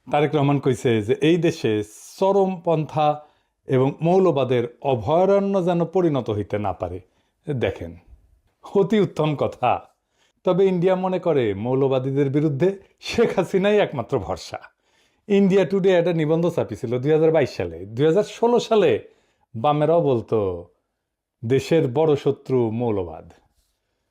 তারেক রহমান কইছে যে এই দেশে চরমপন্থা এবং মৌলবাদের অভয়ারণ্য যেন পরিণত হইতে না পারে। দেখেন, অতি উত্তম কথা। তবে ইন্ডিয়া মনে করে মৌলবাদীদের বিরুদ্ধে শেখ হাসিনাই একমাত্র ভরসা। ইন্ডিয়া টুডে একটা নিবন্ধ ছাপিছিল 2022 সালে। 2016 সালে বামেরাও বলতো দেশের বড় শত্রু মৌলবাদ।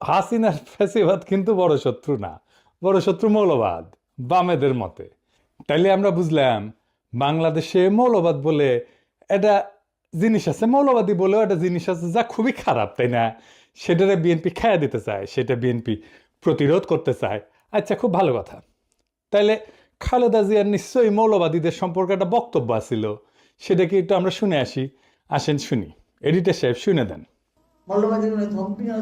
হাসিনার ফ্যাসিবাদ কিন্তু বড় শত্রু না, বড় শত্রু মৌলবাদ বামেদের মতে। তাইলে আমরা বুঝলাম বাংলাদেশে মৌলবাদ বলে একটা জিনিস আছে, মৌলবাদী বলেও একটা জিনিস আছে যা খুবই খারাপ, তাই না? সেটারে বিএনপি খায়া দিতে চায়, সেটা বিএনপি প্রতিরোধ করতে চায়। আচ্ছা, খুব ভালো কথা। তাইলে খালেদা জিয়ার নিশ্চয়ই মৌলবাদীদের সম্পর্কে একটা বক্তব্য আছিল, সেটা কি একটু আমরা শুনে আসি? আসেন শুনি, এডিটর সাহেব শুনে দেন। মৌলবাদী মানে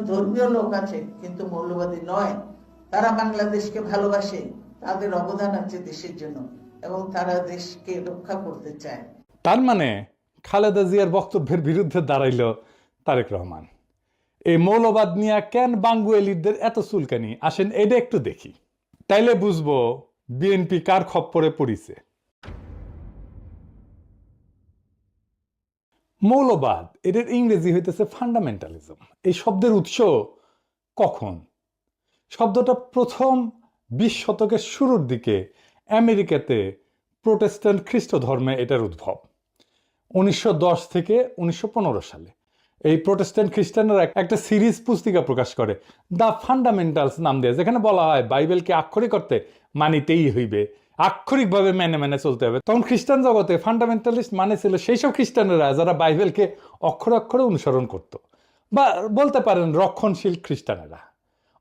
ধর্মীয় লোক আছে কিন্তু মৌলবাদী নয়। তারা বাংলাদেশকে ভালোবাসে, তাদের অবদান আছে দেশের জন্য এবং তারা দেশকে রক্ষা করতে চায়। তার মানে খালেদা জিয়ার বক্তব্যের বিরুদ্ধে দাঁড়াইল তারেক রহমান। এই মৌলবাদ নিয়ে কেন বাঙ্গুয়েলিদের এত চুলকানি? আসেন এটা একটু দেখি, তাইলে বুঝবো বিএনপি কার খপ্পরে পড়িছে। মৌলবাদ এটার ইংরেজি হইতেছে ফান্ডামেন্টালিজম। এই শব্দের উৎস কখন? শব্দটা প্রথম 20 শতকের শুরুর দিকে আমেরিকাতে প্রোটেস্ট্যান্ট খ্রিস্ট ধর্মে এটার উদ্ভব। 1910 থেকে 1915 সালে এই প্রোটেস্ট্যান্ট খ্রিস্টানরা একটা সিরিজ পুস্তিকা প্রকাশ করে, দ্য ফান্ডামেন্টালস নাম দিয়ে, যেখানে বলা হয় বাইবেলকে আক্ষরিক অর্থে মানিতেই হইবে, আক্ষরিকভাবে মেনে মেনে চলতে হবে। তখন খ্রিস্টান জগতে ফান্ডামেন্টালিস্ট মানে ছিল সেই সব খ্রিস্টানেরা যারা বাইবেলকে অক্ষরে অক্ষরে অনুসরণ করত, বা বলতে পারেন রক্ষণশীল খ্রিস্টানেরা।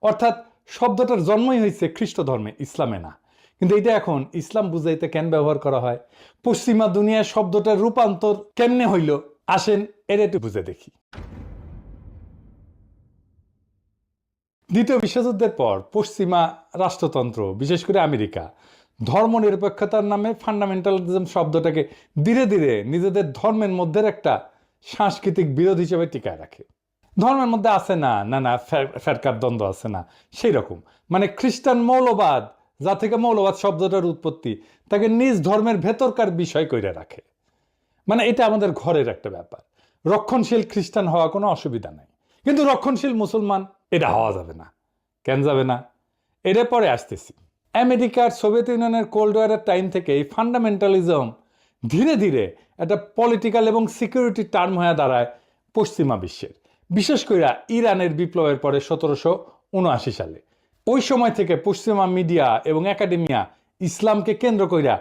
অর্থাৎ শব্দটার জন্মই হয়েছে খ্রিস্ট ধর্মে, ইসলামে না। কিন্তু এটা এখন ইসলাম বুঝাইতে কেন ব্যবহার করা হয়? পশ্চিমা দুনিয়ার শব্দটার রূপান্তর কেমনে হইল? আসেন এর একটু বুঝে দেখি। দ্বিতীয় বিশ্বযুদ্ধের পর পশ্চিমা রাষ্ট্রতন্ত্র, বিশেষ করে আমেরিকা, ধর্মনিরপেক্ষতার নামে ফান্ডামেন্টালিজম শব্দটাকে ধীরে ধীরে নিজেদের ধর্মের মধ্যে একটা সাংস্কৃতিক বিরোধ হিসেবে টিকায় রাখে। ধর্মের মধ্যে আছে না না না ফেরকার দ্বন্দ্ব আছে না, সেই রকম। মানে খ্রিস্টান মৌলবাদ, যা থেকে মৌলবাদ শব্দটার উৎপত্তি, তাকে নিজ ধর্মের ভেতরকার বিষয় কইরা রাখে। মানে এটা আমাদের ঘরের একটা ব্যাপার। রক্ষণশীল খ্রিস্টান হওয়া কোনো অসুবিধা নাই, কিন্তু রক্ষণশীল মুসলমান এটা হওয়া যাবে না। কেন যাবে না? এর পরে আসতেছি। আমেরিকার সোভিয়েত ইউনিয়নের কোল্ড ওয়ারের টাইম থেকে এই ফান্ডামেন্টালিজম ধীরে ধীরে একটা পলিটিক্যাল এবং সিকিউরিটি টার্ম হয়ে দাঁড়ায় পশ্চিমা বিশ্বের, বিশেষ করে ইরানের বিপ্লবের পরে 1779 সালে। ওই সময় থেকে পশ্চিমা মিডিয়া এবং একাডেমিয়া ইসলামকে কেন্দ্র কইরা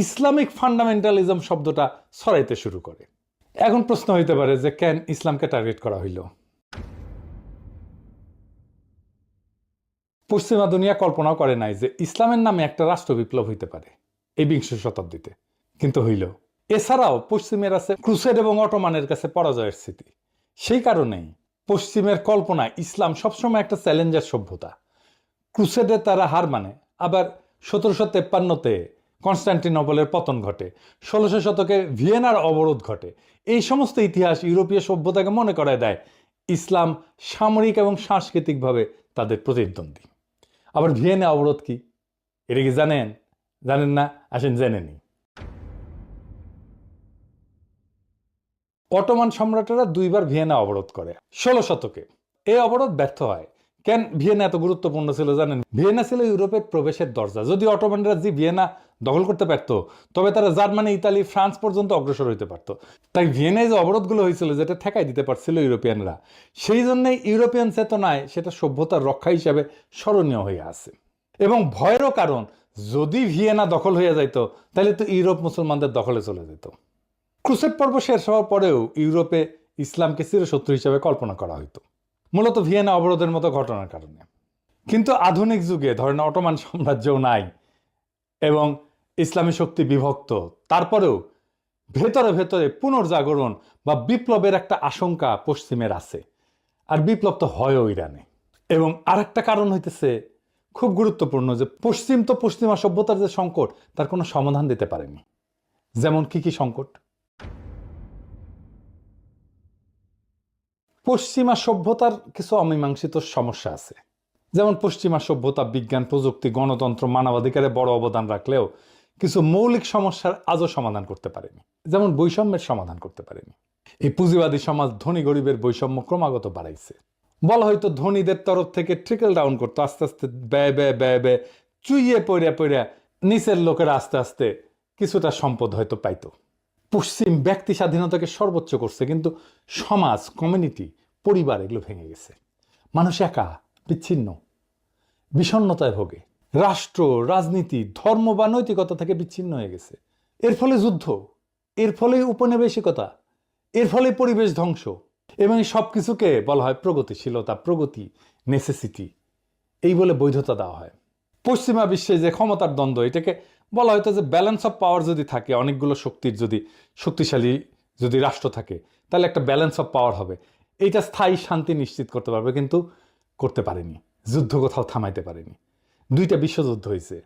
ইসলামিক ফান্ডামেন্টালিজম শব্দটা ছড়াইতে শুরু করে। এখন প্রশ্ন হইতে পারে যে কেন ইসলামকে টার্গেট করা হইল? পশ্চিমা দুনিয়া কল্পনাও করে নাই যে ইসলামের নামে একটা রাষ্ট্র বিপ্লব হইতে পারে এই 20 শতাব্দীতে, কিন্তু হইল। এছাড়াও পশ্চিমের আছে ক্রুসেড এবং অটোমানের কাছে পরাজয়ের স্মৃতি। সেই কারণেই পশ্চিমের কল্পনায় ইসলাম সবসময় একটা চ্যালেঞ্জার সভ্যতা। ক্রুসেডে তারা হার মানে, আবার 1753-তে কনস্টান্টিনোপলের পতন ঘটে, 1600 শতকে ভিয়েনার অবরোধ ঘটে। এই সমস্ত ইতিহাস ইউরোপীয় সভ্যতাকে মনে করায় দেয় ইসলাম সামরিক এবং সাংস্কৃতিকভাবে তাদের প্রতিদ্বন্দ্বী। আবার ভিয়েনা অবরোধ কি, এটা কি জানেন? জানেন না? আসেন জেনে নিই। অটোমান সম্রাটেরা 2বার ভিয়েনা অবরোধ করে 16 শতকে। এই অবরোধ ব্যর্থ হয়। কেন ভিয়েনা এত গুরুত্বপূর্ণ ছিল জানেন? ভিয়েনা ছিল ইউরোপের প্রবেশের দরজা। যদি অটোমানরা যে ভিয়েনা দখল করতে পারত, তবে তারা জার্মানি, ইতালি, ফ্রান্স পর্যন্ত অগ্রসর হইতে পারত। তাই ভিয়েনায় যে অবরোধগুলো হয়েছিল, যেটা ঠেকাই দিতে পারছিল ইউরোপিয়ানরা, সেই জন্যই ইউরোপিয়ান চেতনায় সেটা সভ্যতার রক্ষা হিসাবে স্মরণীয় হয়ে আছে। এবং ভয়েরও কারণ, যদি ভিয়েনা দখল হয়ে যাইত তাহলে তো ইউরোপ মুসলমানদের দখলে চলে যেত। ক্রুসেড পর্ব শেষ হওয়ার পরেও ইউরোপে ইসলামকে চিরশত্রু হিসেবে কল্পনা করা হইতো, মূলত ভিয়েনা অবরোধের মতো ঘটনার কারণে। কিন্তু আধুনিক যুগে ধরেন অটোমান সাম্রাজ্যও নাই এবং ইসলামী শক্তি বিভক্ত, তারপরেও ভেতরে ভেতরে পুনর্জাগরণ বা বিপ্লবের একটা আশঙ্কা পশ্চিমের আছে। আর বিপ্লব তো হয়ও ইরানে। এবং আরেকটা কারণ হইতেছে খুব গুরুত্বপূর্ণ, যে পশ্চিম তো পশ্চিমা সভ্যতার যে সংকট, তার কোনো সমাধান দিতে পারেনি। যেমন কি কি সংকট? পশ্চিমা সভ্যতার কিছু অমীমাংসিত সমস্যা আছে। যেমন পশ্চিমা সভ্যতা বিজ্ঞান, প্রযুক্তি, গণতন্ত্র, মানবাধিকারে বড় অবদান রাখলেও কিছু মৌলিক সমস্যার আজও সমাধান করতে পারেনি, যেমন বৈষম্যের সমাধান করতে পারেনি। এই পুঁজিবাদী সমাজ ধনী গরিবের বৈষম্য ক্রমাগত বাড়াইছে। বলা হয়তো ধনীদের তরফ থেকে ট্রিকল ডাউন করতো, আস্তে আস্তে ব্যয় ব্যয় ব্যয় ব্যয় চুইয়ে পড়িয়া নিচের লোকেরা আস্তে আস্তে কিছুটা সম্পদ হয়তো পাইতো। পশ্চিম ব্যক্তি স্বাধীনতাকে সর্বোচ্চ করছে, কিন্তু সমাজ, কমিউনিটি, পরিবার এগুলো ভেঙে গেছে। মানুষ একা, বিচ্ছিন্ন, বিষণ্ণতায় ভোগে। রাষ্ট্র, রাজনীতি, ধর্ম বা নৈতিকতা থেকে বিচ্ছিন্ন হয়ে গেছে। এর ফলে যুদ্ধ, এর ফলে উপনিবেশিকতা, এর ফলে পরিবেশ ধ্বংস, এবং এই সব কিছুকে বলা হয় প্রগতিশীলতা, প্রগতি, নেসেসিটি, এই বলে বৈধতা দেওয়া হয়। পশ্চিমা বিশ্বে যে ক্ষমতার দ্বন্দ্ব, এটাকে বলা হয়তো যে ব্যালেন্স অফ পাওয়ার যদি থাকে, অনেকগুলো শক্তির যদি শক্তিশালী যদি রাষ্ট্র থাকে, তাহলে একটা ব্যালেন্স অফ পাওয়ার হবে, এইটা স্থায়ী শান্তি নিশ্চিত করতে পারবে। কিন্তু করতে পারেনি, যুদ্ধ কোথাও থামাইতে পারেনি। 2টা বিশ্বযুদ্ধ হয়েছে,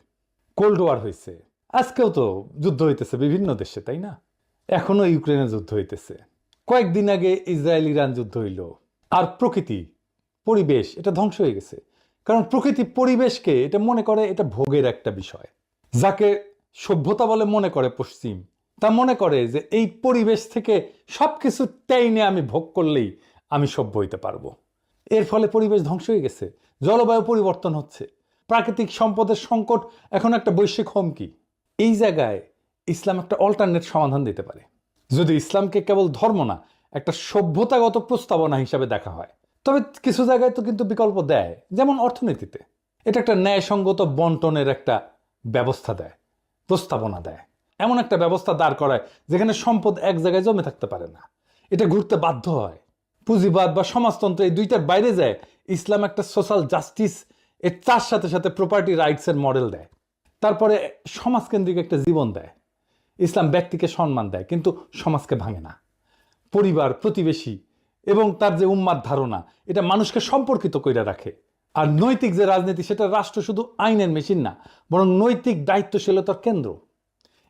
কোল্ড ওয়ার হয়েছে, আজকেও তো যুদ্ধ হইতেছে বিভিন্ন দেশে, তাই না? এখনো ইউক্রেনে যুদ্ধ হইতেছে, কয়েকদিন আগে ইসরায়েল ইরান যুদ্ধ হইল। আর প্রকৃতি, পরিবেশ এটা ধ্বংস হয়ে গেছে। কারণ প্রকৃতি পরিবেশকে এটা মনে করে এটা ভোগের একটা বিষয়। যাকে সভ্যতা বলে মনে করে পশ্চিম, তা মনে করে যে এই পরিবেশ থেকে সবকিছু টেনে আমি ভোগ করলেই আমি সভ্য হইতে পারবো। এর ফলে পরিবেশ ধ্বংস হয়ে গেছে, জলবায়ু পরিবর্তন হচ্ছে, প্রাকৃতিক সম্পদের সংকট এখন একটা বৈশ্বিক হুমকি। এই জায়গায় ইসলাম একটা অল্টারনেট সমাধান দিতে পারে, যদি ইসলামকে কেবল ধর্ম না, একটা সভ্যতাগত প্রস্তাবনা হিসাবে দেখা হয়। তবে কিছু জায়গায় তো কিন্তু বিকল্প দেয়, যেমন অর্থনীতিতে এটা একটা ন্যায়সঙ্গত বন্টনের একটা ব্যবস্থা দেয়, প্রস্তাবনা দেয়। এমন একটা ব্যবস্থা দাঁড় করায় যেখানে সম্পদ এক জায়গায় জমে থাকতে পারে না, এটা ঘুরতে বাধ্য হয়। পুঁজিবাদ বা সমাজতন্ত্র এই দুইটার বাইরে যায় ইসলাম একটা সোশ্যাল জাস্টিস, এর তার সাথে সাথে প্রপার্টি রাইটসের মডেল দেয়। তারপরে সমাজকেন্দ্রিক একটা জীবন দেয়। ইসলাম ব্যক্তিকে সম্মান দেয়, কিন্তু সমাজকে ভাঙে না। পরিবার, প্রতিবেশী এবং তার যে উম্মাদ ধারণা, এটা মানুষকে সম্পর্কিত করে রাখে। আর নৈতিক যে রাজনীতি, সেটা রাষ্ট্র শুধু আইনের মেশিন না, বরং নৈতিক দায়িত্বশীলতার কেন্দ্র।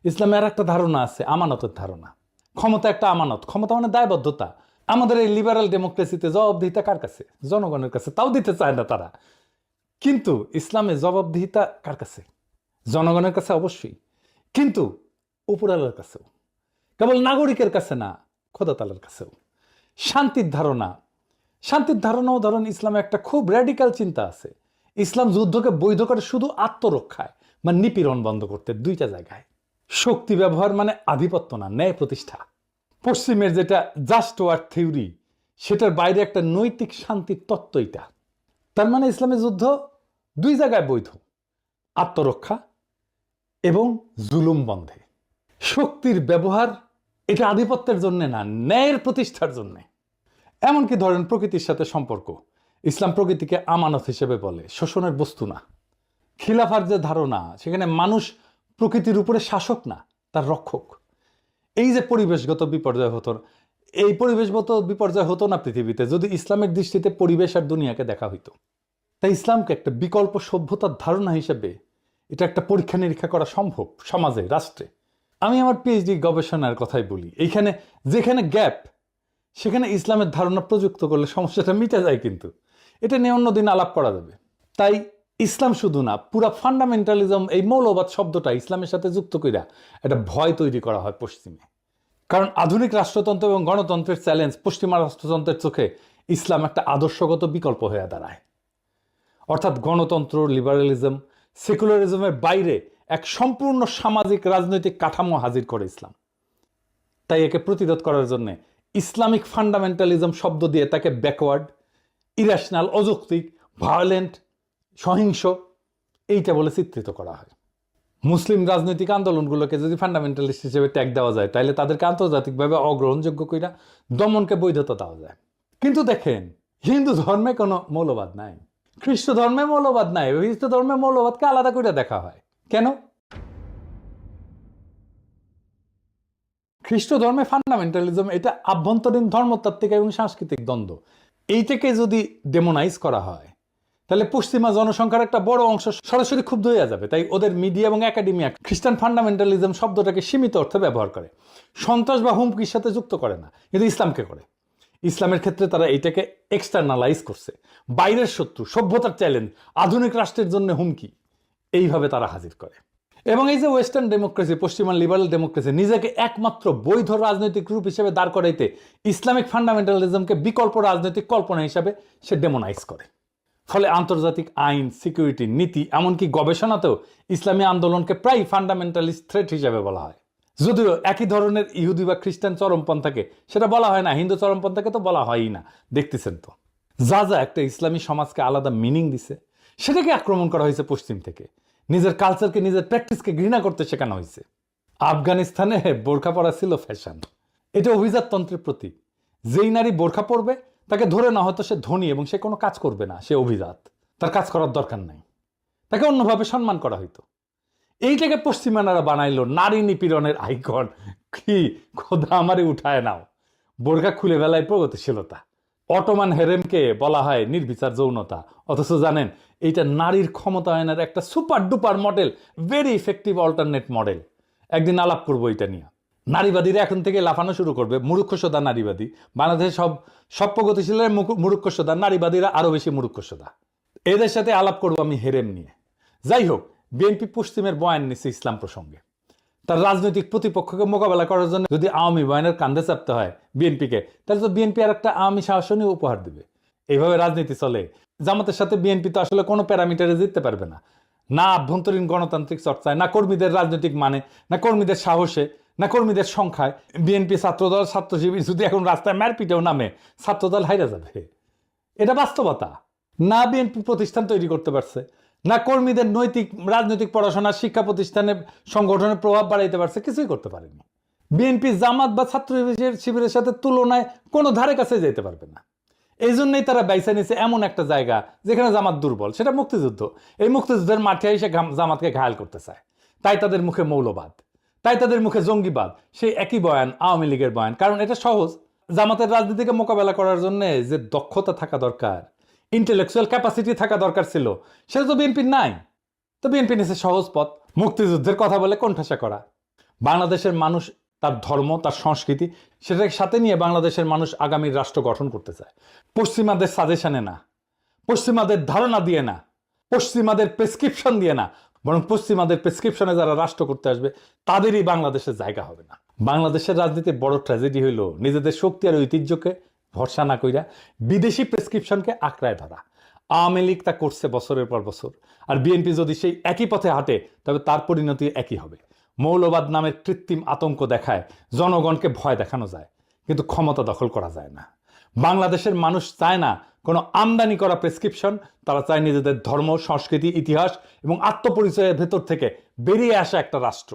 ইসলামের একটা ধারণা আছে, আমানতের ধারণা। ক্ষমতা একটা আমানত, ক্ষমতা মানে দায়বদ্ধতা। আমাদের এই লিবারাল ডেমোক্রেসিতে জবাবদিহিতা কার কাছে? জনগণের কাছে, তাও দিতে চায় না তারা। কিন্তু ইসলামে জবাবদিহিতা কার কাছে? জনগণের কাছে অবশ্যই, কিন্তু উপরালার কাছেও, কেবল নাগরিকের কাছে না, খোদা তাআলার কাছেও। শান্তির ধারণা, শান্তির ধারণাও ধরেন ইসলামে একটা খুব র্যাডিক্যাল চিন্তা আছে। ইসলাম যুদ্ধকে বৈধ করে শুধু আত্মরক্ষায় বা নিপীড়ন বন্ধ করতে, 2টা জায়গায়। শক্তি ব্যবহার মানে আধিপত্য না, ন্যায় প্রতিষ্ঠা। পশ্চিমের যেটা জাস্ট ওয়ার থিওরি, সেটার বাইরে একটা নৈতিক শান্তির তত্ত্ব এটা। তার মানে ইসলামের যুদ্ধ 2 জায়গায় বৈধ, আত্মরক্ষা এবং জুলুম বন্ধে। শক্তির ব্যবহার এটা আধিপত্যের জন্য না, ন্যায়ের প্রতিষ্ঠার জন্য। এমনকি ধরেন প্রকৃতির সাথে সম্পর্ক, ইসলাম প্রকৃতিকে আমানত হিসেবে বলে, শোষণের বস্তু না। খিলাফার যে ধারণা, সেখানে মানুষ প্রকৃতির উপরে শাসক না, তার রক্ষক। এই যে পরিবেশগত বিপর্যয় হতো, এই পরিবেশগত বিপর্যয় হতো না পৃথিবীতে যদি ইসলামের দৃষ্টিতে পরিবেশ আর দুনিয়াকে দেখা হইতো। তাই ইসলামকে একটা বিকল্প সভ্যতার ধারণা হিসেবে এটা একটা পরীক্ষা নিরীক্ষা করা সম্ভব সমাজে, রাষ্ট্রে। আমি আমার পিএইচডি গবেষণার কথাই বলি, এইখানে যেখানে গ্যাপ, সেখানে ইসলামের ধারণা প্রযুক্ত করলে সমস্যাটা মিটে যায়, কিন্তু এটা নিয়ে অন্যদিন আলাপ করা যাবে। তাই ইসলাম শুধু না, পুরা ফান্ডামেন্টালিজম, এই মৌলবাদ শব্দটা ইসলামের সাথে যুক্ত কইরা একটা ভয় তৈরি করা হয় পশ্চিমে। কারণ আধুনিক রাষ্ট্রতন্ত্র এবং গণতন্ত্রের চ্যালেঞ্জ পশ্চিমা রাষ্ট্রতন্ত্রের চোখে ইসলাম একটা আদর্শগত বিকল্প হয়ে দাঁড়ায়। অর্থাৎ গণতন্ত্র, লিবারালিজম, সেকুলারিজমের বাইরে এক সম্পূর্ণ সামাজিক রাজনৈতিক কাঠামো হাজির করে ইসলাম। তাই একে প্রতিরোধ করার জন্য ইসলামিক ফান্ডামেন্টালিজম শব্দ দিয়ে তাকে ব্যাকওয়ার্ড, ইরেশনাল, অযৌক্তিক, ভায়োলেন্ট, সহিংস এইটা বলে চিত্রিত করা হয়। মুসলিম রাজনৈতিক আন্দোলনগুলোকে যদি ফান্ডামেন্টালিস্ট হিসেবে ট্যাগ দেওয়া যায়, তাহলে তাদেরকে আন্তর্জাতিকভাবে অগ্রহণযোগ্য কইরা দমনকে বৈধতা দেওয়া যায়। কিন্তু দেখেন, হিন্দু ধর্মে কোনো মৌলবাদ নাই, খ্রিস্ট ধর্মে মৌলবাদ নাই, হিন্দু ধর্মে মৌলবাদকে আলাদা করে দেখা হয়। কেন? খ্রিস্ট ধর্মে ফান্ডামেন্টালিজম এটা আভ্যন্তরীণ ধর্মতাত্ত্বিক এবং সাংস্কৃতিক দ্বন্দ্ব, এইটাকে যদি ডেমোনাইজ করা হয়, তাহলে পশ্চিমা জনসংখ্যার একটা বড় অংশ সরাসরি ক্ষুব্ধ হয়ে যাবে। তাই ওদের মিডিয়া এবং একাডেমিয়া খ্রিস্টান ফান্ডামেন্টালিজম শব্দটাকে সীমিত অর্থে ব্যবহার করে, সন্ত্রাস বা হুমকির সাথে যুক্ত করে না, কিন্তু ইসলামকে করে। ইসলামের ক্ষেত্রে তারা এটাকে এক্সটার্নালাইজ করছে, বাইরের শত্রু, সভ্যতার চ্যালেঞ্জ, আধুনিক রাষ্ট্রের জন্য হুমকি, এইভাবে তারা হাজির করে। এবং এই যে ওয়েস্টার্ন ডেমোক্রেসি, পশ্চিমা লিবারাল ডেমোক্রেসি নিজেকে একমাত্র বৈধ রাজনৈতিক রূপ হিসেবে দাঁড় করাইতে ইসলামিক ফান্ডামেন্টালিজমকে বিকল্প রাজনৈতিক কল্পনা হিসাবে সে ডেমোনাইজ করে। ফলে আন্তর্জাতিক আইন, সিকিউরিটি, নীতি, এমনকি গবেষণাতেও ইসলামী আন্দোলনকে প্রায় ফান্ডামেন্টালিস্ট থ্রেট হিসাবে বলা হয়। যদিও একই ধরনের ইহুদি বা খ্রিস্টান চরমপন্থাকে সেটা বলা হয় না, হিন্দু চরমপন্থাকে তো বলা হয়ই না। দেখতেছেন তো, যা যা একটা ইসলামী সমাজকে আলাদা মিনিং দিছে, সেটাকে আক্রমণ করা হয়েছে পশ্চিম থেকে। নিজের কালচারকে, নিজের প্র্যাকটিসকে ঘৃণা করতে শেখানো হয়েছে। আফগানিস্তানে বোরখা পরা ছিল ফ্যাশন, এটা অভিজাততন্ত্রের প্রতীক। যেই নারী বোরখা পরবে তাকে ধরে না হয়তো সে ধনী এবং সে কোনো কাজ করবে না, সে অভিজাত, তার কাজ করার দরকার নাই, তাকে অন্যভাবে সম্মান করা হইতো। এইটাকে পশ্চিমানারা বানাইলো নারী নিপীড়নের আইকন। কি খোদা আমারে উঠায় নাও। বোরখা খুলে বেলায় প্রগতিশীলতা। অটোমান হেরেমকে বলা হয় নির্বিচার যৌনতা, অথচ জানেন এইটা নারীর ক্ষমতায়নের একটা super duper model, very effective alternate model. একদিন আলাপ করবো এটা নিয়ে। নারীবাদীরা এখন থেকে লাফানো শুরু করবে, মুরুক্ষসোদা নারীবাদী। বাংলাদেশে সব প্রগতিশীলের মুরুক্ষসোদা, নারীবাদীরা আরো বেশি মুরুক্ষসোদা। এদের সাথে আলাপ করবো আমি হেরেম নিয়ে। যাই হোক, বিএনপি পশ্চিমের বয়ান নিচ্ছে ইসলাম প্রসঙ্গে। তার রাজনৈতিক প্রতিপক্ষকে মোকাবেলা করার জন্য যদি আওয়ামী বয়ানের কান্দে চাপতে হয় বিএনপিকে, তাহলে তো বিএনপি আর একটা আওয়ামী শাসনই উপহার দেবে। এইভাবে রাজনীতি চলে। জামাতের সাথে বিএনপি তো আসলে কোনো প্যারামিটারে জিততে পারবে না, না আভ্যন্তরীণ গণতান্ত্রিক চর্চায়, না কর্মীদের রাজনৈতিক মানে, না কর্মীদের সাহসে, না কর্মীদের সংখ্যায়। বিএনপি ছাত্রদল, ছাত্র শিবির যদি এখন রাস্তায় মারপিটেও নামে, ছাত্রদল হাইরা যাবে। এটা বাস্তবতা। না বিএনপি প্রতিষ্ঠান তৈরি করতে পারছে, না কর্মীদের নৈতিক রাজনৈতিক পড়াশোনা, শিক্ষা প্রতিষ্ঠানে সংগঠনের প্রভাব বাড়াইতে পারছে, কিছুই করতে পারেনি। বিএনপি জামাত বা ছাত্র শিবিরের সাথে তুলনায় কোনো ধারে কাছে যেতে পারবে না। এই জন্যই তারা বাইসা নিছে এমন একটা জায়গা যেখানে জামাত দুর্বল, সেটা মুক্তিযুদ্ধ। এই মুক্তিযুদ্ধের মাঠে এসে জামাতকে ঘায়াল করতে চায়। তাই তাদের মুখে মৌলবাদ, তাই তাদের মুখে জঙ্গিবাদ। সেই একই বয়ান আওয়ামী লীগের বয়ান, কারণ এটা সহজ। জামাতের রাজনীতিকে মোকাবেলা করার জন্য যে দক্ষতা থাকা দরকার, ইন্টেলেকচুয়াল ক্যাপাসিটি থাকা দরকার ছিল, সেটা তো বিএনপির নাই। তো বিএনপি নিছে সহজ পথ, মুক্তিযুদ্ধের কথা বলে কোণঠাসা করা। বাংলাদেশের মানুষ তার ধর্ম, তার সংস্কৃতি, সেটাকে সাথে নিয়ে বাংলাদেশের মানুষ আগামীর রাষ্ট্র গঠন করতে চায়। পশ্চিমাদের সাজেশনে না, পশ্চিমাদের ধারণা দিয়ে না, পশ্চিমাদের প্রেসক্রিপশন দিয়ে না, বরং পশ্চিমাদের প্রেসক্রিপশনে যারা রাষ্ট্র করতে আসবে তাদেরই বাংলাদেশের জায়গা হবে না। বাংলাদেশের রাজনীতির বড় ট্র্যাজেডি হইল নিজেদের শক্তি আর ঐতিহ্যকে ভরসা না কইরা বিদেশি প্রেসক্রিপশনকে আঁকড়ায় ধরা। আওয়ামী লীগ তা করছে বছরের পর বছর, আর বিএনপি যদি সেই একই পথে হাঁটে তবে তার পরিণতি একই হবে। মৌলবাদ নামের কৃত্রিম আতঙ্ক দেখায় জনগণকে ভয় দেখানো যায়, কিন্তু ক্ষমতা দখল করা যায় না। বাংলাদেশের মানুষ চায় না কোনো আমদানি করা প্রেসক্রিপশন, তারা চায় নিজেদের ধর্ম, সংস্কৃতি, ইতিহাস এবং আত্মপরিচয়ের ভেতর থেকে বেরিয়ে আসা একটা রাষ্ট্র।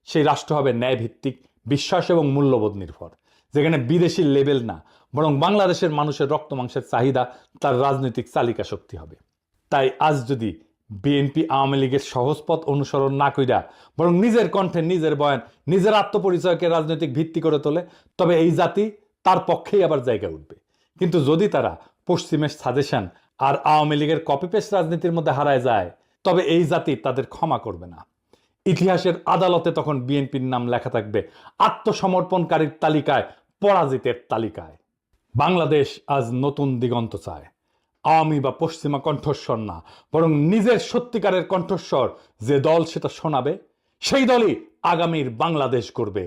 সেই রাষ্ট্র হবে ন্যায়ভিত্তিক, বিশ্বাস এবং মূল্যবোধ নির্ভর, যেখানে বিদেশি লেবেল না, বরং বাংলাদেশের মানুষের রক্ত মাংসের চাহিদা তার রাজনৈতিক চালিকা শক্তি হবে। তাই আজ যদি বিএনপি আওয়ামী লীগের সহজ পথ অনুসরণ না কইরা বরং নিজের কণ্ঠে, নিজের বয়ান, নিজের আত্মপরিচয়কে রাজনৈতিক ভিত্তি করে তোলে, তবে এই জাতি তার পক্ষেই আবার জায়গা উঠবে। কিন্তু যদি তারা পশ্চিমের সাজেশন আর আওয়ামী লীগের কপি পেস্ট রাজনীতির মধ্যে হারায় যায়, তবে এই জাতি তাদের ক্ষমা করবে না। ইতিহাসের আদালতে তখন বিএনপির নাম লেখা থাকবে আত্মসমর্পণকারীর তালিকায়, পরাজিতের তালিকায়। বাংলাদেশ আজ নতুন দিগন্ত চায়। আওয়ামী বা পশ্চিমা কণ্ঠস্বর না, বরং নিজের সত্যিকারের কণ্ঠস্বর যে দল সেটা শোনাবে, সেই দলই আগামীর বাংলাদেশ গড়বে।